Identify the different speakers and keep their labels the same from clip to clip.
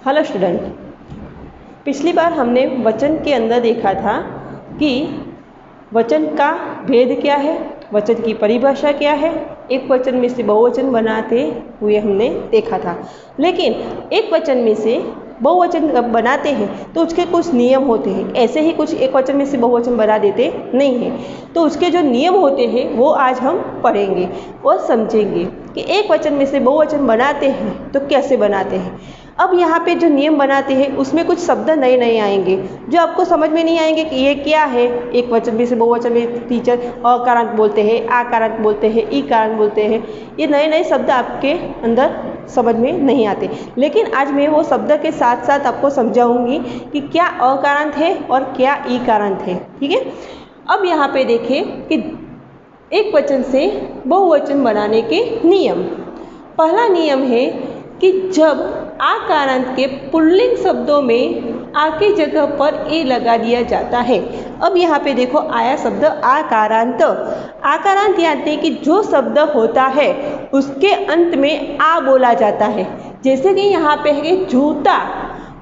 Speaker 1: Hello student, पिछली बार हमने वचन के अंदर देखा था कि वचन का भेद क्या है, वचन की परिभाषा क्या है। एक वचन में से बहुवचन बनाते हुए हमने देखा था। लेकिन एक वचन में से बहुवचन बनाते हैं तो उसके कुछ नियम होते हैं। ऐसे ही कुछ एक वचन में से बहुवचन बना देते नहीं हैं। तो उसके जो नियम होते हैं वो आज हम पढ़ेंगे और समझेंगे कि एक वचन में से बहुवचन बनाते हैं तो कैसे बनाते हैं। अब यहाँ पे जो नियम बनाते हैं उसमें कुछ शब्द नए नए आएंगे जो आपको समझ में नहीं आएंगे कि ये क्या है। एक वचन में से बहुवचन में टीचर अकारांत बोलते हैं, आकारांत बोलते हैं, ईकारांत बोलते हैं। ये नए नए शब्द आपके अंदर समझ में नहीं आते। लेकिन आज मैं वो शब्द के साथ साथ आपको समझाऊंगी कि क्या अकारांत है और क्या ईकारांत है। ठीक है। अब यहाँ पे देखें कि एक वचन से बहुवचन बनाने के नियम। पहला नियम है कि जब आकारांत के पुल्लिंग शब्दों में आ की जगह पर ए लगा दिया जाता है। अब यहाँ पे देखो आया शब्द आकारांत। आकारांत यानी कि जो शब्द होता है उसके अंत में आ बोला जाता है। जैसे कि यहाँ पे है जूता,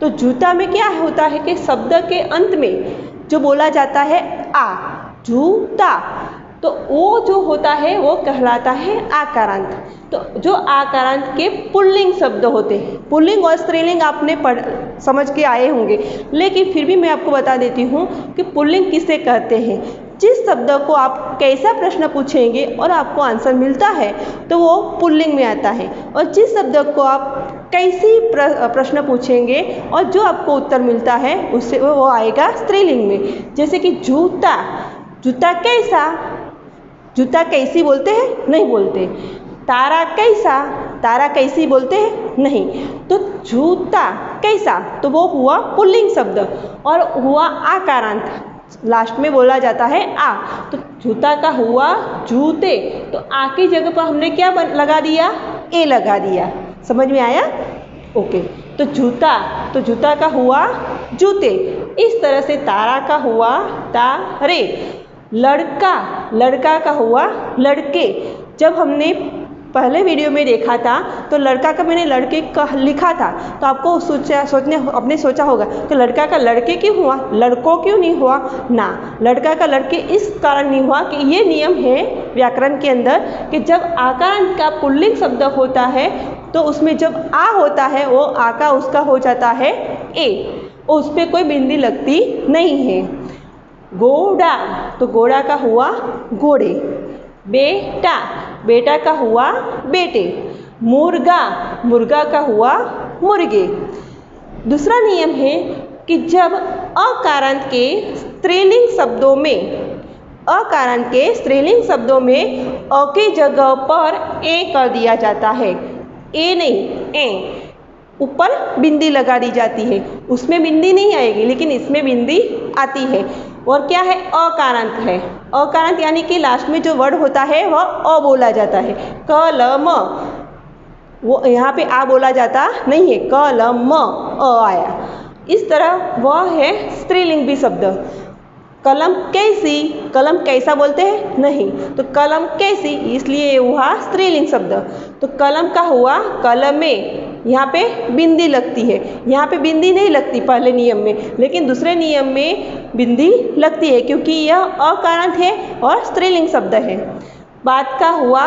Speaker 1: तो जूता में क्या होता है कि शब्द के अंत में जो बोला जाता है आ, जूता, तो वो जो होता है वो कहलाता है आकारांत। तो जो आकारांत के पुल्लिंग शब्द होते हैं, पुल्लिंग और स्त्रीलिंग आपने समझ के आए होंगे, लेकिन फिर भी मैं आपको बता देती हूँ कि पुल्लिंग किसे कहते हैं। जिस शब्द को आप कैसा प्रश्न पूछेंगे और आपको आंसर मिलता है तो वो पुल्लिंग में आता है, और जिस शब्द को आप कैसी प्रश्न पूछेंगे और जो आपको उत्तर मिलता है उससे वो आएगा स्त्रीलिंग में। जैसे कि जूता, जूता कैसा, जूता कैसी बोलते हैं, नहीं बोलते। तारा कैसा, तारा कैसी बोलते हैं, नहीं। तो जूता कैसा, तो वो हुआ पुल्लिंग शब्द और हुआ आकारांत, लास्ट में बोला जाता है आ। तो जूता का हुआ जूते, तो आ की जगह पर हमने क्या लगा दिया, ए लगा दिया। समझ में आया? ओके। तो जूता, तो जूता का हुआ जूते। इस तरह से तारा का हुआ तारे। लड़का, लड़का का हुआ लड़के। जब हमने पहले वीडियो में देखा था तो लड़का का मैंने लड़के का लिखा था, तो आपको आपने सोचा होगा कि लड़का का लड़के क्यों हुआ, लड़कों क्यों नहीं हुआ ना। लड़का का लड़के इस कारण नहीं हुआ कि ये नियम है व्याकरण के अंदर कि जब आकारांत का पुल्लिंग शब्द होता है तो उसमें जब आ होता है वो आ का उसका हो जाता है ए, और उस पर कोई बिंदी लगती नहीं है। घोड़ा, तो घोड़ा का हुआ घोड़े। बेटा, बेटा का हुआ बेटे। मुर्गा, मुर्गा का हुआ मुर्गे। दूसरा नियम है कि जब अकारांत के स्त्रीलिंग शब्दों में, अकारांत के स्त्रीलिंग शब्दों में अ की जगह पर ए कर दिया जाता है, ए नहीं ए, ऊपर बिंदी लगा दी जाती है। उसमें बिंदी नहीं आएगी लेकिन इसमें बिंदी आती है। और क्या है, अकारांत है। अकारांत यानी कि लास्ट में जो वर्ड होता है वह अ बोला जाता है। कलम, वो यहाँ पे आ बोला जाता नहीं है, कलम अ आया। इस तरह वह है स्त्रीलिंग भी शब्द। कलम कैसी, कलम कैसा बोलते हैं, नहीं, तो कलम कैसी, इसलिए ये हुआ स्त्रीलिंग शब्द। तो कलम का हुआ कलमे, यहाँ पे बिंदी लगती है। यहाँ पे बिंदी नहीं लगती पहले नियम में, लेकिन दूसरे नियम में बिंदी लगती है क्योंकि यह अकारांत है और स्त्रीलिंग शब्द है। बात का हुआ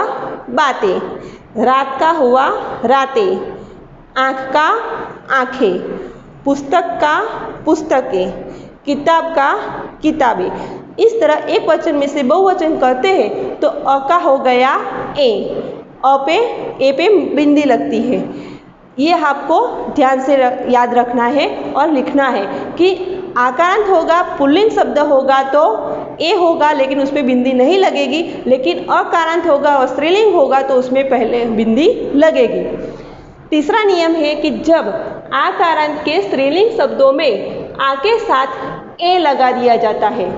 Speaker 1: बातें, रात का हुआ रातें, आँख का आँखें, पुस्तक का पुस्तकें, किताब का किताबें। इस तरह एक वचन में से बहुवचन करते हैं तो अ का हो गया ए, अ पे ए पे बिंदी लगती है। ये आपको ध्यान से याद रखना है और लिखना है कि आकारांत होगा, पुल्लिंग शब्द होगा तो ए होगा लेकिन उसमें बिंदी नहीं लगेगी, लेकिन अकारांत होगा और स्त्रीलिंग होगा तो उसमें पहले बिंदी लगेगी। तीसरा नियम है कि जब आकारांत के स्त्रीलिंग शब्दों में आ के साथ ए लगा दिया जाता है।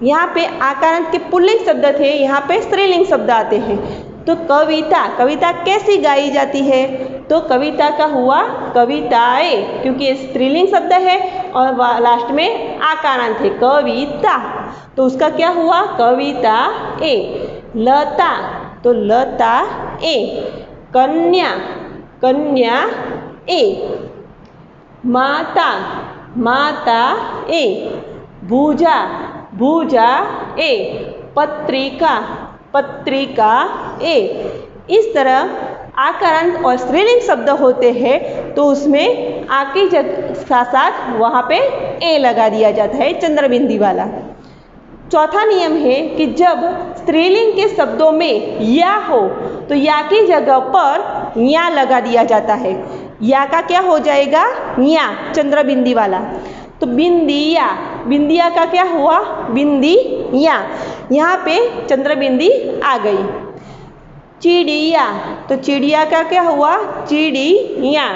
Speaker 1: यहाँ पे आकारांत के पुल्लिंग शब्द थे, यहाँ पे स्त्रीलिंग शब्द आते हैं। तो कविता, कविता कैसी गाई जाती है, तो कविता का हुआ कविताएं, क्योंकि ये स्त्रीलिंग शब्द है और लास्ट में आकारांत है कविता, तो उसका क्या हुआ कविता ए। लता, तो लता ए। कन्या, कन्या ए। माता, माता ए। भूजा, भूजा ए। पत्रिका, पत्रिका ए। इस तरह आकारांत और स्त्रीलिंग शब्द होते हैं तो उसमें आ के साथ साथ वहाँ पे ए लगा दिया जाता है, चंद्रबिंदी वाला। चौथा नियम है कि जब स्त्रीलिंग के शब्दों में या हो तो या की जगह पर या लगा दिया जाता है। या का क्या हो जाएगा? या, चंद्रबिंदी वाला। तो बिंदिया, बिंदिया का क्या हुआ? बिंदी या। यहाँ पे चंद्रबिंदी आ गई। चिड़िया, तो चिड़िया का क्या हुआ? चिड़िया।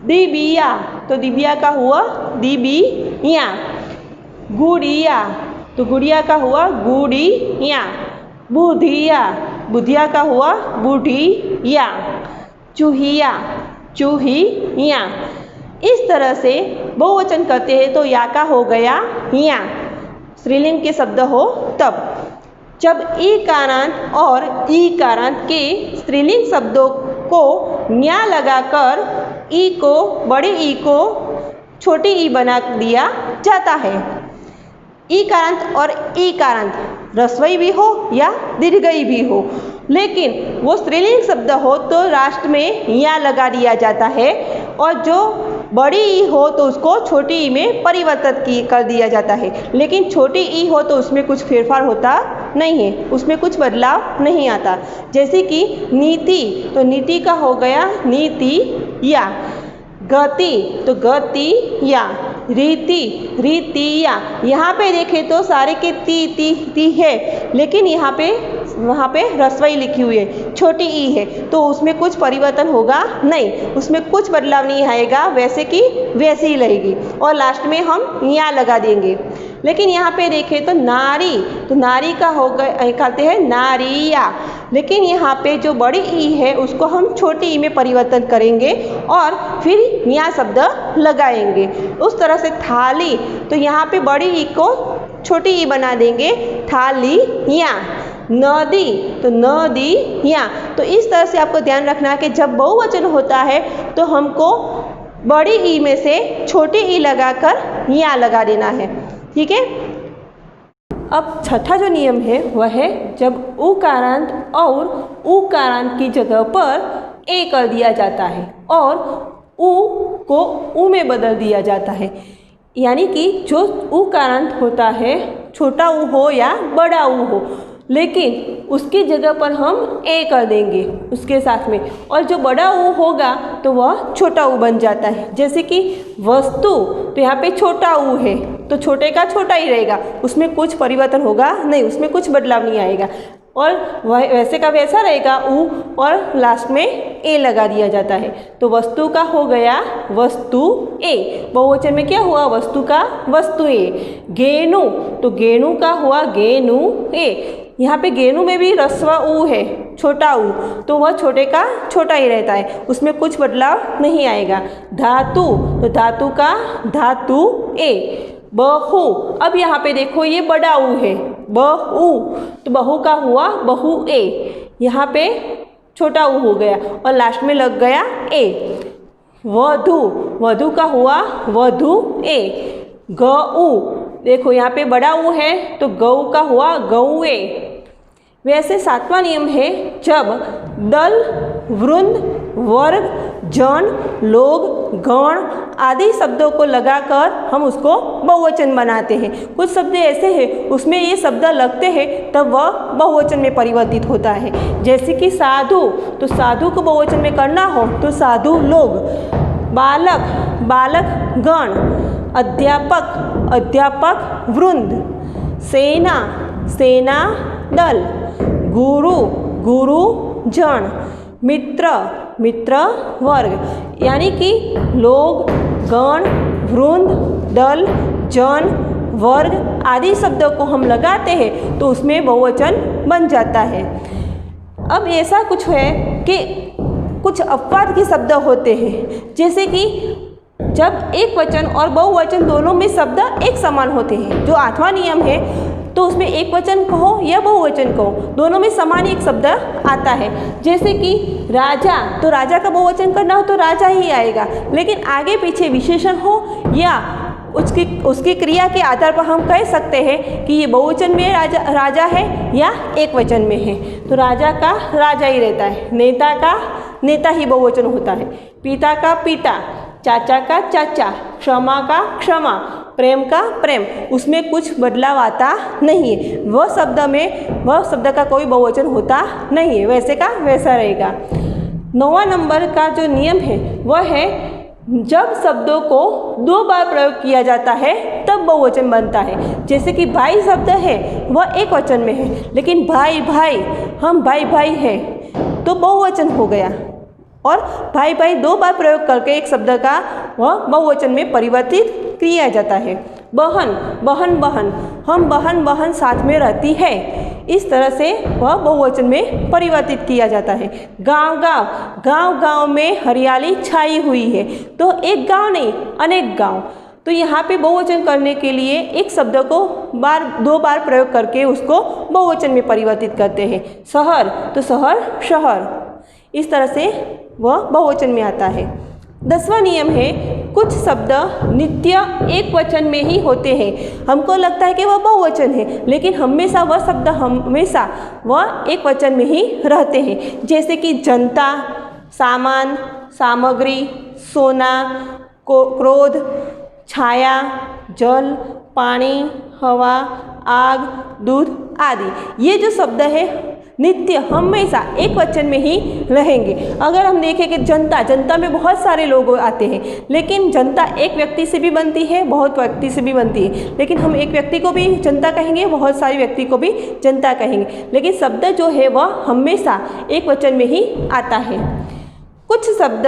Speaker 1: दिबिया, तो दिबिया का हुआ? दिबिया। गुड़िया, तो गुड़िया का हुआ? गुड़िया। बुधिया, बुधिया का हुआ? बुढ़िया। चूहिया, चूहिया। इस तरह से बहुवचन करते हैं तो या का हो गया या, स्त्रीलिंग के शब्द हो तब। जब ईकारांत और ईकारांत के स्त्रीलिंग शब्दों को न्या लगाकर ई को, बड़े ई को छोटी ई बना दिया जाता है। ईकारांत और ईकारांत ह्रस्वई भी हो या दीर्घई भी हो, लेकिन वो स्त्रीलिंग शब्द हो तो लास्ट में या लगा दिया जाता है, और जो बड़ी ई हो तो उसको छोटी ई में परिवर्तित कर दिया जाता है। लेकिन छोटी ई हो तो उसमें कुछ फेरफार होता नहीं है, उसमें कुछ बदलाव नहीं आता। जैसे कि नीति, तो नीति का हो गया नीति या। गति, तो गति या। रीति, रीतिया। यहाँ पे देखें तो सारे के ती है, लेकिन यहाँ पे वहाँ पे ह्रस्वई लिखी हुई है, छोटी ई है, तो उसमें कुछ परिवर्तन होगा नहीं, उसमें कुछ बदलाव नहीं आएगा, वैसे की वैसे ही रहेगी, और लास्ट में हम या लगा देंगे। लेकिन यहाँ पे देखें तो नारी, तो नारी का हो गया, कहते हैं नारिया, लेकिन यहाँ पे जो बड़ी ई है उसको हम छोटी ई में परिवर्तन करेंगे और फिर या शब्द लगाएंगे। उस तरह से थाली, तो यहाँ पे बड़ी ई को छोटी ई बना देंगे, थाली या। नदी, तो नदी या। तो इस तरह से आपको ध्यान रखना है कि जब बहुवचन होता है तो हमको बड़ी ई में से छोटी ई लगाकर या लगा देना है, ठीक है। अब छठा जो नियम है वह है जब उकारांत और उकारांत की जगह पर ए कर दिया जाता है और उ को उ में बदल दिया जाता है। यानी कि जो उकारांत होता है, छोटा उ हो या बड़ा उ हो, लेकिन उसकी जगह पर हम ए कर देंगे उसके साथ में, और जो बड़ा उ होगा तो वह छोटा उ बन जाता है। जैसे कि वस्तु, तो यहाँ पे छोटा उ है तो छोटे का छोटा ही रहेगा, उसमें कुछ परिवर्तन होगा नहीं, उसमें कुछ बदलाव नहीं आएगा, और वह वैसे का वैसा रहेगा उ, और लास्ट में ए लगा दिया जाता है। तो वस्तु का हो गया वस्तु ए, बहुवचन में क्या हुआ? वस्तु का वस्तु ए। गेनु, तो गेनु का हुआ गेनु ए। यहाँ पे गेनु में भी ह्रस्व उ है, छोटा उ, तो वह छोटे का छोटा ही रहता है, उसमें कुछ बदलाव नहीं आएगा। धातु, तो धातु का धातु ए। बहु, अब यहाँ पे देखो ये बड़ा उ है, बहु, तो बहु का हुआ बहु ए, यहाँ पे छोटा उ हो गया और लास्ट में लग गया ए। वधु, वधु का हुआ वधु ए। गऊ, देखो यहाँ पे बड़ा उ है तो गऊ का हुआ गऊ ए। वैसे सातवां नियम है जब दल, वृंद, वर्ग, जन, लोग, गण आदि शब्दों को लगाकर हम उसको बहुवचन बनाते हैं। कुछ शब्द ऐसे हैं उसमें ये शब्द लगते हैं तब वह बहुवचन में परिवर्तित होता है। जैसे कि साधु, तो साधु को बहुवचन में करना हो तो साधु लोग। बालक, बालक गण। अध्यापक, अध्यापक वृंद। सेना, सेना दल। गुरु, गुरु जन। मित्र, मित्र वर्ग। यानी कि लोग, गण, वृंद, दल, जन, वर्ग आदि शब्दों को हम लगाते हैं तो उसमें बहुवचन बन जाता है। अब ऐसा कुछ है कि कुछ अपवाद के शब्द होते हैं, जैसे कि जब एक वचन और बहुवचन दोनों में शब्द एक समान होते हैं, जो आठवां नियम है, तो उसमें एक वचन कहो या बहुवचन कहो, दोनों में समान एक शब्द आता है। जैसे कि राजा, तो राजा का बहुवचन करना हो तो राजा ही आएगा, लेकिन आगे पीछे विशेषण हो या उसकी क्रिया के आधार पर हम कह सकते हैं कि ये बहुवचन में राजा है या एक वचन में है। तो राजा का राजा ही रहता है, नेता का नेता ही बहुवचन होता है, पिता का पिता, चाचा का चाचा, क्षमा का क्षमा, प्रेम का प्रेम, उसमें कुछ बदलाव आता नहीं है। वह शब्द का कोई बहुवचन होता नहीं है, वैसे का वैसा रहेगा। 9वां नंबर का जो नियम है वह है जब शब्दों को 2 बार प्रयोग किया जाता है तब बहुवचन बनता है। जैसे कि भाई शब्द है वह एक वचन में है, लेकिन भाई भाई, हम भाई भाई हैं तो बहुवचन हो गया, और भाई भाई 2 बार प्रयोग करके एक शब्द का वह बहुवचन में परिवर्तित किया जाता है। बहन बहन बहन, हम बहन बहन साथ में रहती है, इस तरह से वह बहुवचन में परिवर्तित किया जाता है। गांव गांव, गांव गांव में हरियाली छाई हुई है, तो एक गांव नहीं अनेक गांव। तो यहाँ पे बहुवचन करने के लिए एक शब्द को 2 बार प्रयोग करके उसको बहुवचन में परिवर्तित करते हैं। शहर, तो शहर शहर, इस तरह से वह बहुवचन में आता है। 10वां नियम है कुछ शब्द नित्य एक वचन में ही होते हैं। हमको लगता है कि वह बहुवचन है, लेकिन हमेशा वह शब्द वह एक वचन में ही रहते हैं। जैसे कि जनता, सामान, सामग्री, सोना, क्रोध, छाया, जल, पानी, हवा, आग, दूध आदि, ये जो शब्द है नित्य हमेशा एक वचन में ही रहेंगे। अगर हम देखें कि जनता में बहुत सारे लोग आते हैं, लेकिन जनता एक व्यक्ति से भी बनती है, बहुत व्यक्ति से भी बनती है, लेकिन हम एक व्यक्ति को भी जनता कहेंगे, बहुत सारे व्यक्ति को भी जनता कहेंगे, लेकिन शब्द जो है वह हमेशा एक वचन में ही आता है। कुछ शब्द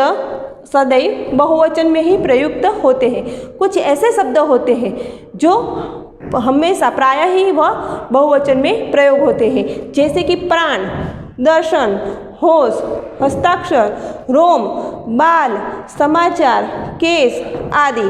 Speaker 1: सदैव बहुवचन में ही प्रयुक्त होते हैं, कुछ ऐसे शब्द होते हैं जो हमेशा प्रायः ही वह बहुवचन में प्रयोग होते हैं। जैसे कि प्राण, दर्शन, होश, हस्ताक्षर, रोम, बाल, समाचार, केस आदि,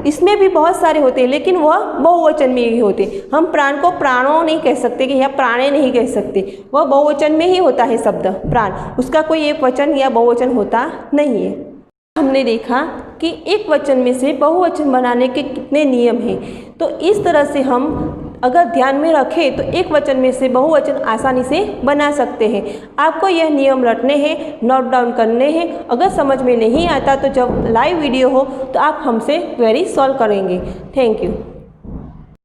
Speaker 1: इसमें भी बहुत सारे होते हैं, लेकिन वह बहुवचन में ही होते हैं। हम प्राण को प्राणों नहीं कह सकते कि या प्राणे नहीं कह सकते, वह बहुवचन में ही होता है शब्द प्राण, उसका कोई एक वचन या बहुवचन होता नहीं है। हमने देखा कि एक वचन में से बहुवचन बनाने के कितने नियम हैं, तो इस तरह से हम अगर ध्यान में रखें तो एक वचन में से बहुवचन आसानी से बना सकते हैं। आपको यह नियम रटने हैं, नोट डाउन करने हैं। अगर समझ में नहीं आता तो जब लाइव वीडियो हो तो आप हमसे क्वेरी सॉल्व करेंगे। Thank you.